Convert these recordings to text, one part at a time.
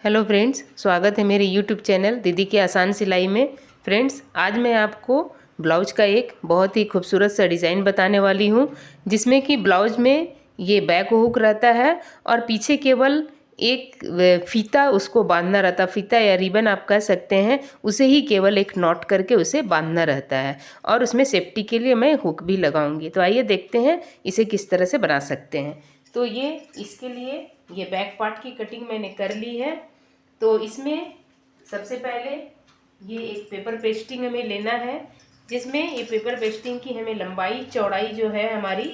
Hello friends, स्वागत है मेरे यूट्यूब चैनल दीदी की आसान सिलाई में। फ्रेंड्स, आज मैं आपको ब्लाउज का एक बहुत ही खूबसूरत सा डिज़ाइन बताने वाली हूँ, जिसमें कि ब्लाउज में ये बैक हुक रहता है और पीछे केवल एक फीता उसको बांधना रहता, फीता या रिबन आप कह सकते हैं, उसे ही केवल एक नॉट करके उसे बांधना रहता है। और उसमें सेफ्टी के लिए मैं हुक भी लगाऊंगी। तो आइए देखते हैं इसे किस तरह से बना सकते हैं। तो ये इसके लिए ये बैक पार्ट की कटिंग मैंने कर ली है। तो इसमें सबसे पहले ये एक पेपर पेस्टिंग हमें लेना है, जिसमें ये पेपर पेस्टिंग की हमें लंबाई चौड़ाई जो है हमारी,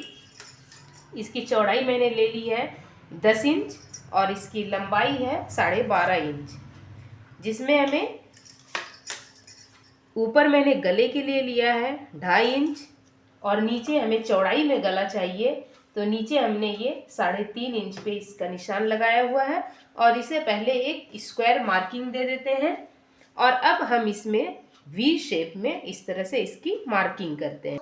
इसकी चौड़ाई मैंने ले ली है 10 इंच और इसकी लंबाई है 12.5 इंच, जिसमें हमें ऊपर मैंने गले के लिए लिया है 2.5 इंच और नीचे हमें चौड़ाई में गला चाहिए। तो नीचे हमने ये 3.5 इंच पे इसका निशान लगाया हुआ है और इसे पहले एक स्क्वायर मार्किंग दे देते हैं। और अब हम इसमें वी शेप में इस तरह से इसकी मार्किंग करते हैं।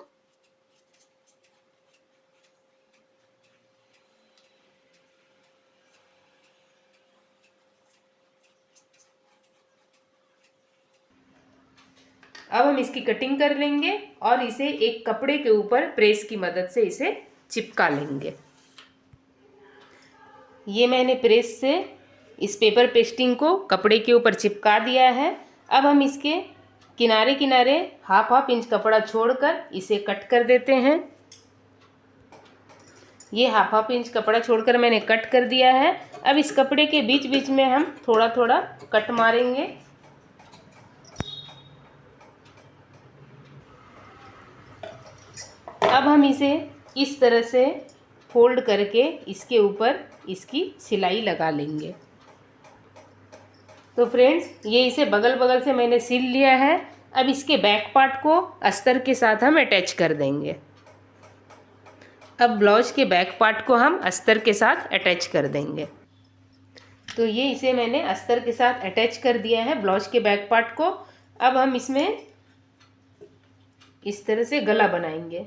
अब हम इसकी कटिंग कर लेंगे और इसे एक कपड़े के ऊपर प्रेस की मदद से इसे चिपका लेंगे। ये मैंने प्रेस से इस पेपर पेस्टिंग को कपड़े के ऊपर चिपका दिया है। अब हम इसके किनारे किनारे हाफ इंच कपड़ा छोड़कर इसे कट कर देते हैं। ये हाफ इंच कपड़ा छोड़कर मैंने कट कर दिया है। अब इस कपड़े के बीच बीच में हम थोड़ा थोड़ा कट मारेंगे। अब हम इसे इस तरह से फोल्ड करके इसके ऊपर इसकी सिलाई लगा लेंगे। तो फ्रेंड्स, ये इसे बगल बगल से मैंने सिल लिया है। अब इसके बैक पार्ट को अस्तर के साथ हम अटैच कर देंगे। अब ब्लाउज के बैक पार्ट को हम अस्तर के साथ अटैच कर देंगे। तो ये इसे मैंने अस्तर के साथ अटैच कर दिया है ब्लाउज के बैक पार्ट को। अब हम इसमें इस तरह से गला बनाएंगे।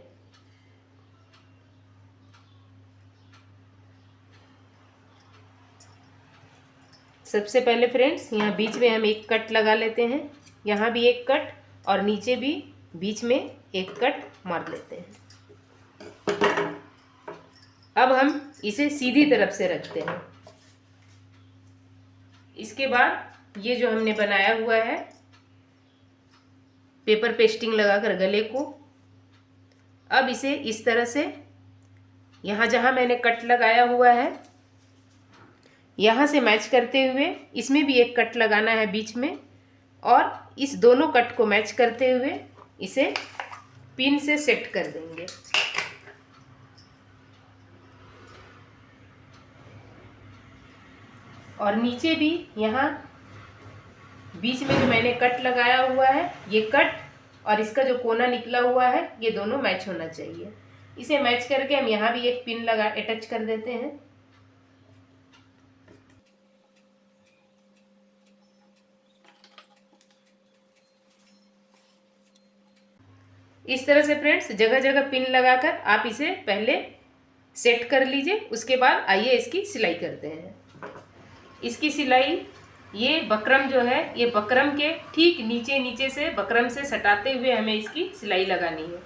सबसे पहले फ्रेंड्स, यहाँ बीच में हम एक कट लगा लेते हैं। यहाँ भी एक कट और नीचे भी बीच में एक कट मार लेते हैं। अब हम इसे सीधी तरफ से रखते हैं। इसके बाद ये जो हमने बनाया हुआ है पेपर पेस्टिंग लगाकर गले को, अब इसे इस तरह से यहाँ जहाँ मैंने कट लगाया हुआ है यहाँ से मैच करते हुए इसमें भी एक कट लगाना है बीच में, और इस दोनों कट को मैच करते हुए इसे पिन से सेट कर देंगे। और नीचे भी यहाँ बीच में जो मैंने कट लगाया हुआ है, ये कट और इसका जो कोना निकला हुआ है, ये दोनों मैच होना चाहिए। इसे मैच करके हम यहाँ भी एक पिन लगा अटैच कर देते हैं। इस तरह से फ्रेंड्स जगह जगह पिन लगाकर आप इसे पहले सेट कर लीजिए। उसके बाद आइए इसकी सिलाई करते हैं। इसकी सिलाई, ये बकरम जो है, ये बकरम के ठीक नीचे नीचे से बकरम से सटाते हुए हमें इसकी सिलाई लगानी है।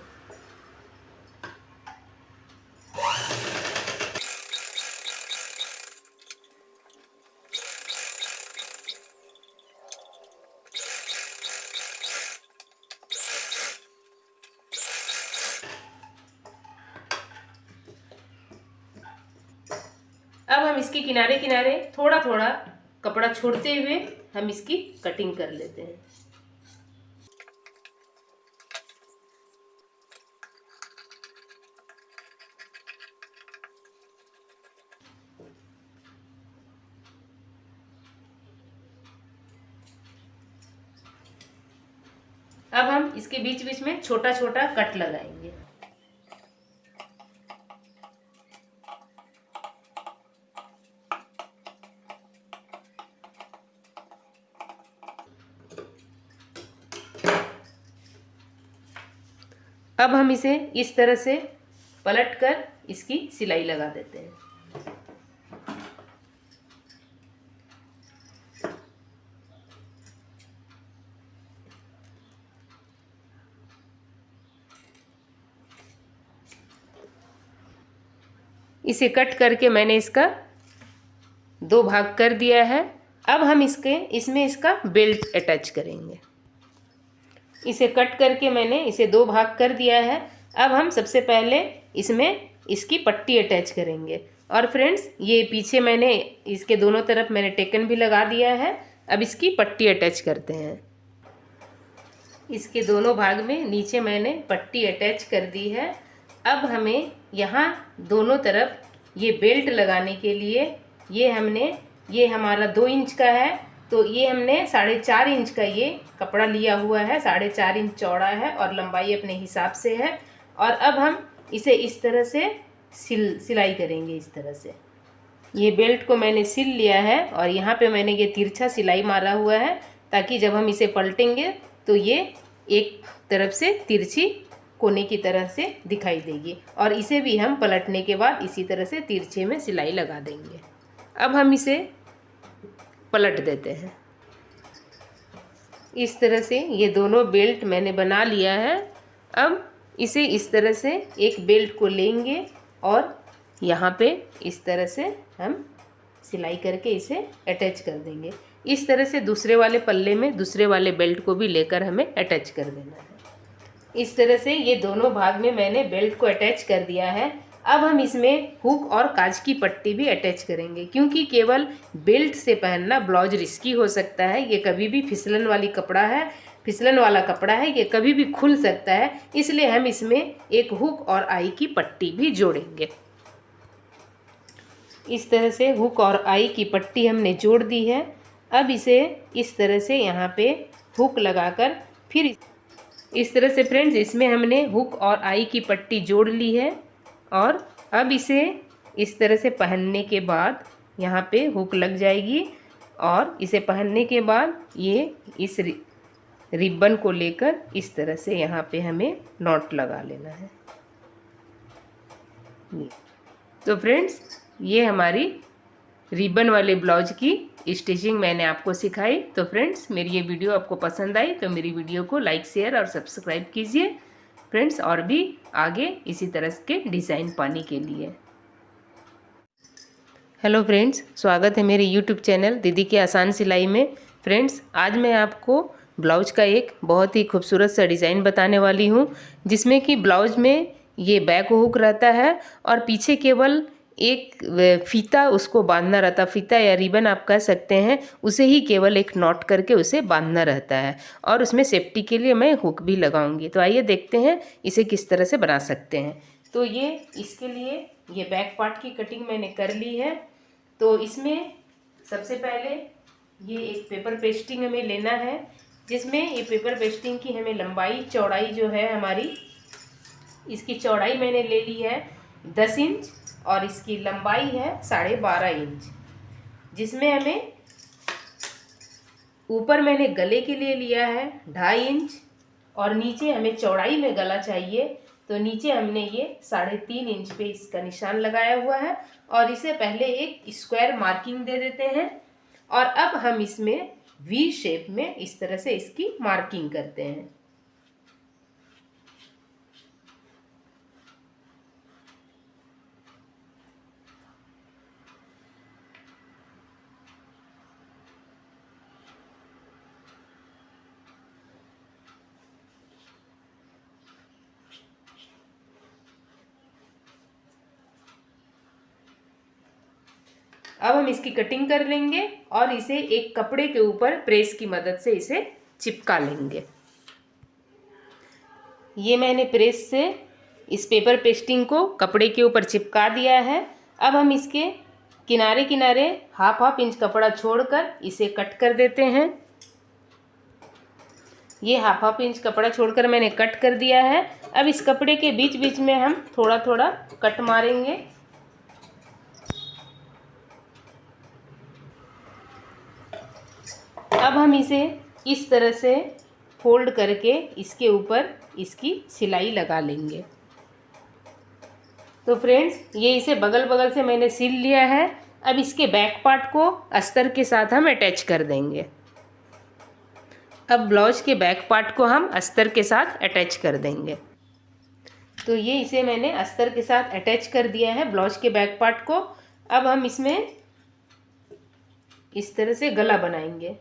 अब हम इसके किनारे किनारे थोड़ा थोड़ा कपड़ा छोड़ते हुए हम इसकी कटिंग कर लेते हैं। अब हम इसके बीच बीच में छोटा छोटा कट लगाएंगे। अब हम इसे इस तरह से पलटकर इसकी सिलाई लगा देते हैं। इसे कट करके मैंने इसका 2 भाग कर दिया है। अब हम इसमें इसका बेल्ट अटैच करेंगे। इसे कट करके मैंने इसे 2 भाग कर दिया है। अब हम सबसे पहले इसमें इसकी पट्टी अटैच करेंगे। और फ्रेंड्स, ये पीछे मैंने इसके दोनों तरफ मैंने टेकन भी लगा दिया है। अब इसकी पट्टी अटैच करते हैं। इसके दोनों भाग में नीचे मैंने पट्टी अटैच कर दी है। अब हमें यहाँ दोनों तरफ ये बेल्ट लगाने के लिए ये हमारा 2 इंच का है, तो ये हमने 4.5 इंच का ये कपड़ा लिया हुआ है। 4.5 इंच चौड़ा है और लंबाई अपने हिसाब से है। और अब हम इसे इस तरह से सिलाई करेंगे। इस तरह से ये बेल्ट को मैंने सिल लिया है और यहाँ पे मैंने ये तिरछा सिलाई मारा हुआ है, ताकि जब हम इसे पलटेंगे तो ये एक तरफ से तिरछी कोने की तरह से दिखाई देगी। और इसे भी हम पलटने के बाद इसी तरह से तिरछे में सिलाई लगा देंगे। अब हम इसे पलट देते हैं। इस तरह से ये दोनों बेल्ट मैंने बना लिया है। अब इसे इस तरह से एक बेल्ट को लेंगे और यहाँ पे इस तरह से हम सिलाई करके इसे अटैच कर देंगे। इस तरह से दूसरे वाले पल्ले में दूसरे वाले बेल्ट को भी लेकर हमें अटैच कर देना है। इस तरह से ये दोनों भाग में मैंने बेल्ट को अटैच कर दिया है। अब हम इसमें हुक और काज की पट्टी भी अटैच करेंगे, क्योंकि केवल बेल्ट से पहनना ब्लाउज रिस्की हो सकता है। ये कभी भी फिसलन वाला कपड़ा है, ये कभी भी खुल सकता है। इसलिए हम इसमें एक हुक और आई की पट्टी भी जोड़ेंगे। इस तरह से हुक और आई की पट्टी हमने जोड़ दी है। अब इसे इस तरह से यहाँ पे हुक लगाकर फिर इस तरह से फ्रेंड्स, इसमें हमने हुक और आई की पट्टी जोड़ ली है। और अब इसे इस तरह से पहनने के बाद यहाँ पे हुक लग जाएगी और इसे पहनने के बाद ये इस रिबन को लेकर इस तरह से यहाँ पे हमें नॉट लगा लेना है। तो फ्रेंड्स, ये हमारी रिबन वाले ब्लाउज की स्टिचिंग मैंने आपको सिखाई। तो फ्रेंड्स, मेरी ये वीडियो आपको पसंद आई तो मेरी वीडियो को लाइक, शेयर और सब्सक्राइब कीजिए फ्रेंड्स, और भी आगे इसी तरह के डिज़ाइन पाने के लिए। हेलो फ्रेंड्स, स्वागत है मेरे यूट्यूब चैनल दीदी की आसान सिलाई में। फ्रेंड्स, आज मैं आपको ब्लाउज का एक बहुत ही खूबसूरत सा डिज़ाइन बताने वाली हूँ, जिसमें कि ब्लाउज में ये बैक हुक रहता है और पीछे केवल एक फीता उसको बांधना रहता, फीता या रिबन आप कह सकते हैं, उसे ही केवल एक नॉट करके उसे बांधना रहता है। और उसमें सेफ्टी के लिए मैं हुक भी लगाऊंगी। तो आइए देखते हैं इसे किस तरह से बना सकते हैं। तो इसके लिए ये बैक पार्ट की कटिंग मैंने कर ली है। तो इसमें सबसे पहले ये एक पेपर पेस्टिंग हमें लेना है, जिसमें ये पेपर पेस्टिंग की हमें लंबाई चौड़ाई जो है हमारी, इसकी चौड़ाई मैंने ले ली है 10 इंच और इसकी लंबाई है 12.5 इंच, जिसमें हमें ऊपर मैंने गले के लिए लिया है 2.5 इंच और नीचे हमें चौड़ाई में गला चाहिए। तो नीचे हमने ये 3.5 इंच पे इसका निशान लगाया हुआ है और इसे पहले एक स्क्वायर मार्किंग दे देते हैं। और अब हम इसमें वी शेप में इस तरह से इसकी मार्किंग करते हैं। अब हम इसकी कटिंग कर लेंगे और इसे एक कपड़े के ऊपर प्रेस की मदद से इसे चिपका लेंगे। ये मैंने प्रेस से इस पेपर पेस्टिंग को कपड़े के ऊपर चिपका दिया है। अब हम इसके किनारे किनारे हाफ इंच कपड़ा छोड़कर इसे कट कर देते हैं। ये हाफ इंच कपड़ा छोड़कर मैंने कट कर दिया है। अब इस कपड़े के बीच बीच में हम थोड़ा थोड़ा कट मारेंगे। अब हम इसे इस तरह से फोल्ड करके इसके ऊपर इसकी सिलाई लगा लेंगे। तो फ्रेंड्स, ये इसे बगल बगल से मैंने सिल लिया है। अब इसके बैक पार्ट को अस्तर के साथ हम अटैच कर देंगे। अब ब्लाउज के बैक पार्ट को हम अस्तर के साथ अटैच कर देंगे। तो ये इसे मैंने अस्तर के साथ अटैच कर दिया है ब्लाउज के बैक पार्ट को। अब हम इसमें इस तरह से गला बनाएंगे।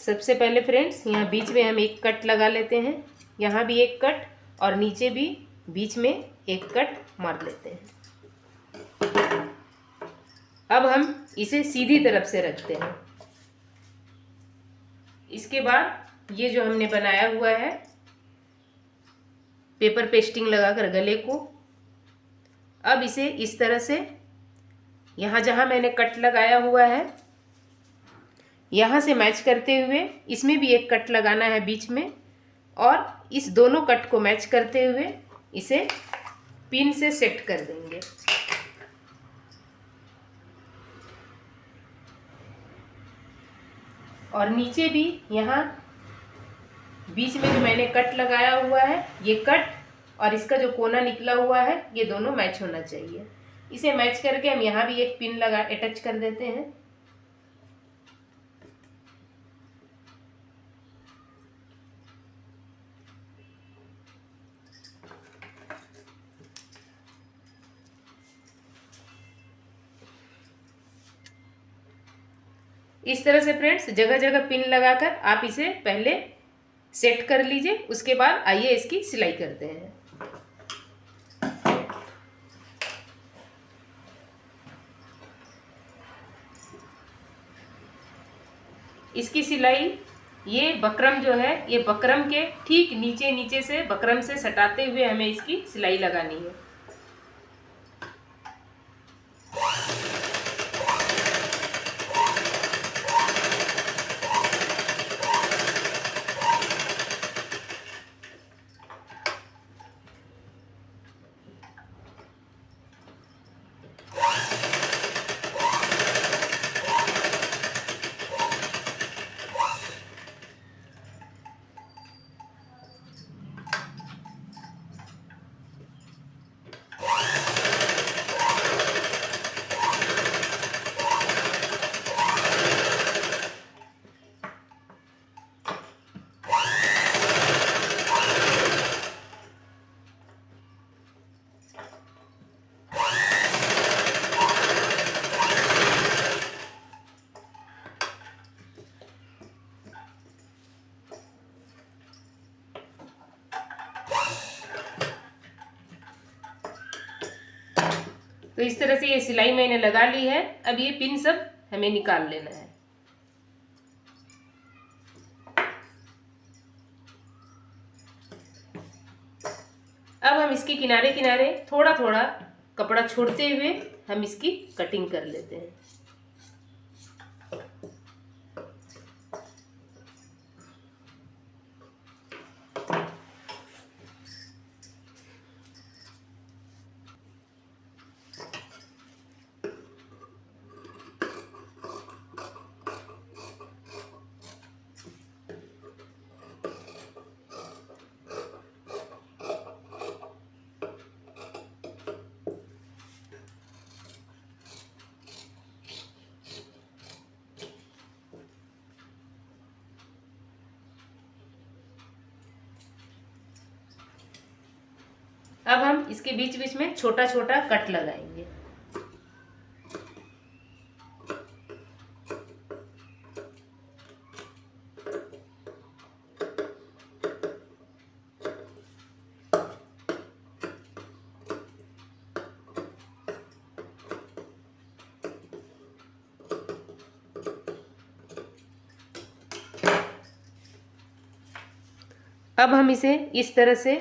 सबसे पहले फ्रेंड्स यहाँ बीच में हम एक कट लगा लेते हैं, यहाँ भी एक कट और नीचे भी बीच में एक कट मार लेते हैं। अब हम इसे सीधी तरफ से रखते हैं। इसके बाद ये जो हमने बनाया हुआ है पेपर पेस्टिंग लगाकर गले को, अब इसे इस तरह से यहाँ जहाँ मैंने कट लगाया हुआ है यहाँ से मैच करते हुए इसमें भी एक कट लगाना है बीच में, और इस दोनों कट को मैच करते हुए इसे पिन से सेट कर देंगे। और नीचे भी यहाँ बीच में जो मैंने कट लगाया हुआ है ये कट और इसका जो कोना निकला हुआ है ये दोनों मैच होना चाहिए। इसे मैच करके हम यहाँ भी एक पिन लगा अटैच कर देते हैं। इस तरह से फ्रेंड्स जगह जगह पिन लगाकर आप इसे पहले सेट कर लीजिए, उसके बाद आइए इसकी सिलाई करते हैं। इसकी सिलाई ये बकरम जो है ये बकरम के ठीक नीचे नीचे से बकरम से सटाते हुए हमें इसकी सिलाई लगानी है। तो इस तरह से ये सिलाई मैंने लगा ली है। अब ये पिन सब हमें निकाल लेना है। अब हम इसके किनारे किनारे थोड़ा थोड़ा कपड़ा छोड़ते हुए हम इसकी कटिंग कर लेते हैं। अब हम इसके बीच बीच में छोटा छोटा कट लगाएंगे। अब हम इसे इस तरह से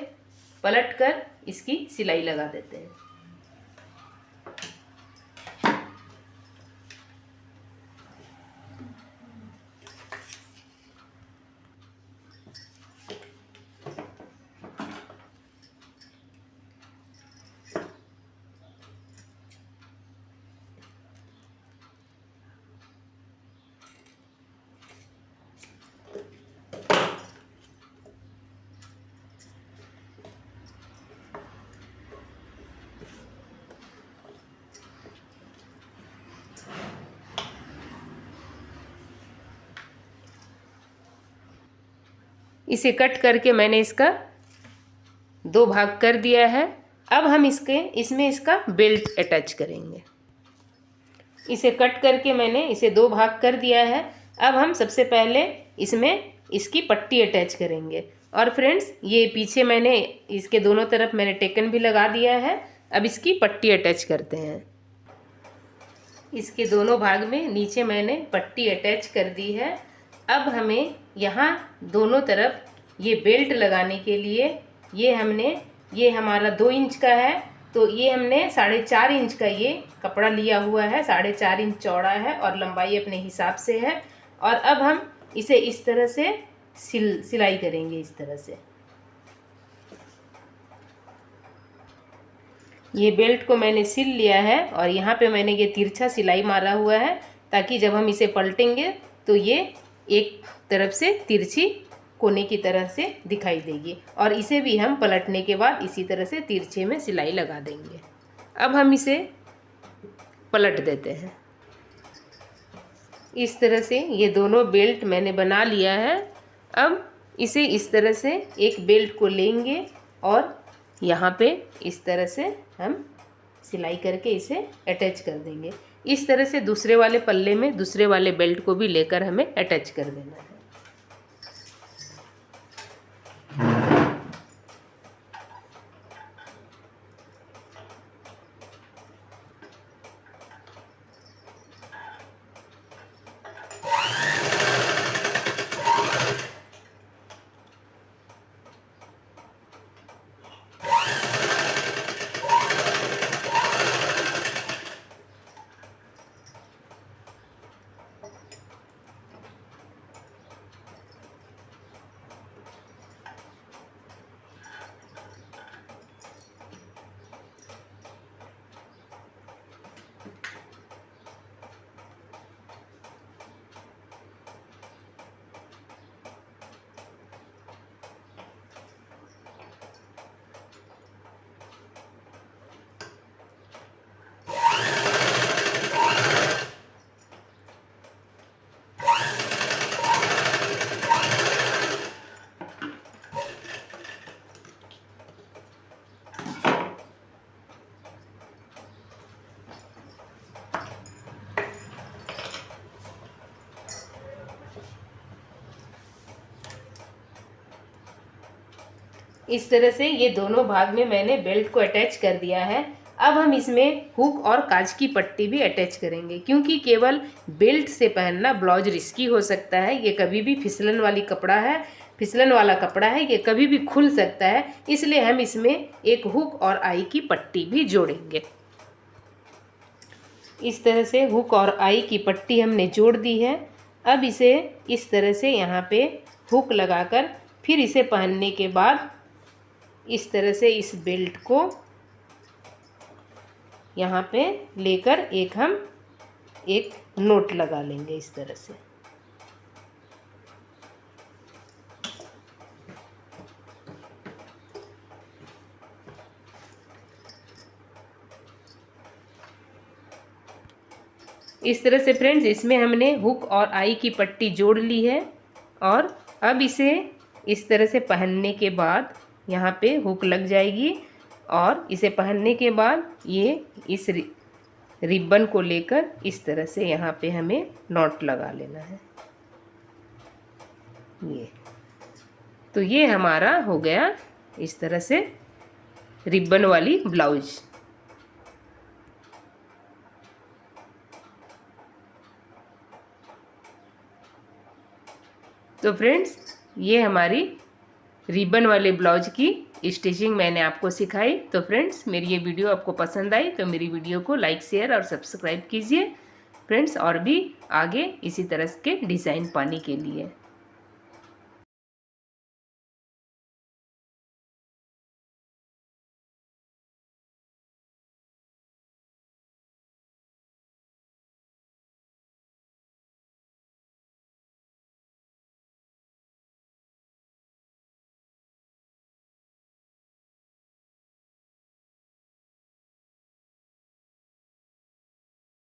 पलटकर इसकी सिलाई लगा देते हैं। इसे कट करके मैंने इसका 2 भाग कर दिया है। अब हम इसमें इसका बेल्ट अटैच करेंगे। इसे कट करके मैंने इसे 2 भाग कर दिया है। अब हम सबसे पहले इसमें इसकी पट्टी अटैच करेंगे। और फ्रेंड्स, ये पीछे मैंने इसके दोनों तरफ मैंने टेकन भी लगा दिया है। अब इसकी पट्टी अटैच करते हैं। इसके दोनों भाग में नीचे मैंने पट्टी अटैच कर दी है। अब हमें यहाँ दोनों तरफ ये बेल्ट लगाने के लिए ये हमारा 2 इंच का है, तो ये हमने 4.5 इंच का ये कपड़ा लिया हुआ है। 4.5 इंच चौड़ा है और लंबाई अपने हिसाब से है। और अब हम इसे इस तरह से सिलाई करेंगे। इस तरह से ये बेल्ट को मैंने सिल लिया है और यहाँ पे मैंने ये तिरछा सिलाई मारा हुआ है, ताकि जब हम इसे पलटेंगे तो ये एक तरफ से तिरछी कोने की तरह से दिखाई देगी। और इसे भी हम पलटने के बाद इसी तरह से तिरछे में सिलाई लगा देंगे। अब हम इसे पलट देते हैं। इस तरह से ये दोनों बेल्ट मैंने बना लिया है। अब इसे इस तरह से एक बेल्ट को लेंगे और यहाँ पे इस तरह से हम सिलाई करके इसे अटैच कर देंगे। इस तरह से दूसरे वाले पल्ले में दूसरे वाले बेल्ट को भी लेकर हमें अटैच कर देना है। इस तरह से ये दोनों भाग में मैंने बेल्ट को अटैच कर दिया है। अब हम इसमें हुक और काज की पट्टी भी अटैच करेंगे, क्योंकि केवल बेल्ट से पहनना ब्लाउज रिस्की हो सकता है। ये कभी भी फिसलन वाला कपड़ा है, ये कभी भी खुल सकता है। इसलिए हम इसमें एक हुक और आई की पट्टी भी जोड़ेंगे। इस तरह से हुक और आई की पट्टी हमने जोड़ दी है। अब इसे इस तरह से यहाँ पे हुक लगाकर फिर इसे पहनने के बाद इस तरह से इस बेल्ट को यहाँ पे लेकर हम एक नोट लगा लेंगे इस तरह से। इस तरह से फ्रेंड्स, इसमें हमने हुक और आई की पट्टी जोड़ ली है। और अब इसे इस तरह से पहनने के बाद यहाँ पे हुक लग जाएगी और इसे पहनने के बाद ये इस रिबन को लेकर इस तरह से यहाँ पे हमें नॉट लगा लेना है। तो ये हमारा हो गया इस तरह से रिबन वाली ब्लाउज। तो फ्रेंड्स, ये हमारी रिबन वाले ब्लाउज की स्टिचिंग मैंने आपको सिखाई। तो फ्रेंड्स, मेरी ये वीडियो आपको पसंद आई तो मेरी वीडियो को लाइक, शेयर और सब्सक्राइब कीजिए फ्रेंड्स, और भी आगे इसी तरह के डिज़ाइन पाने के लिए।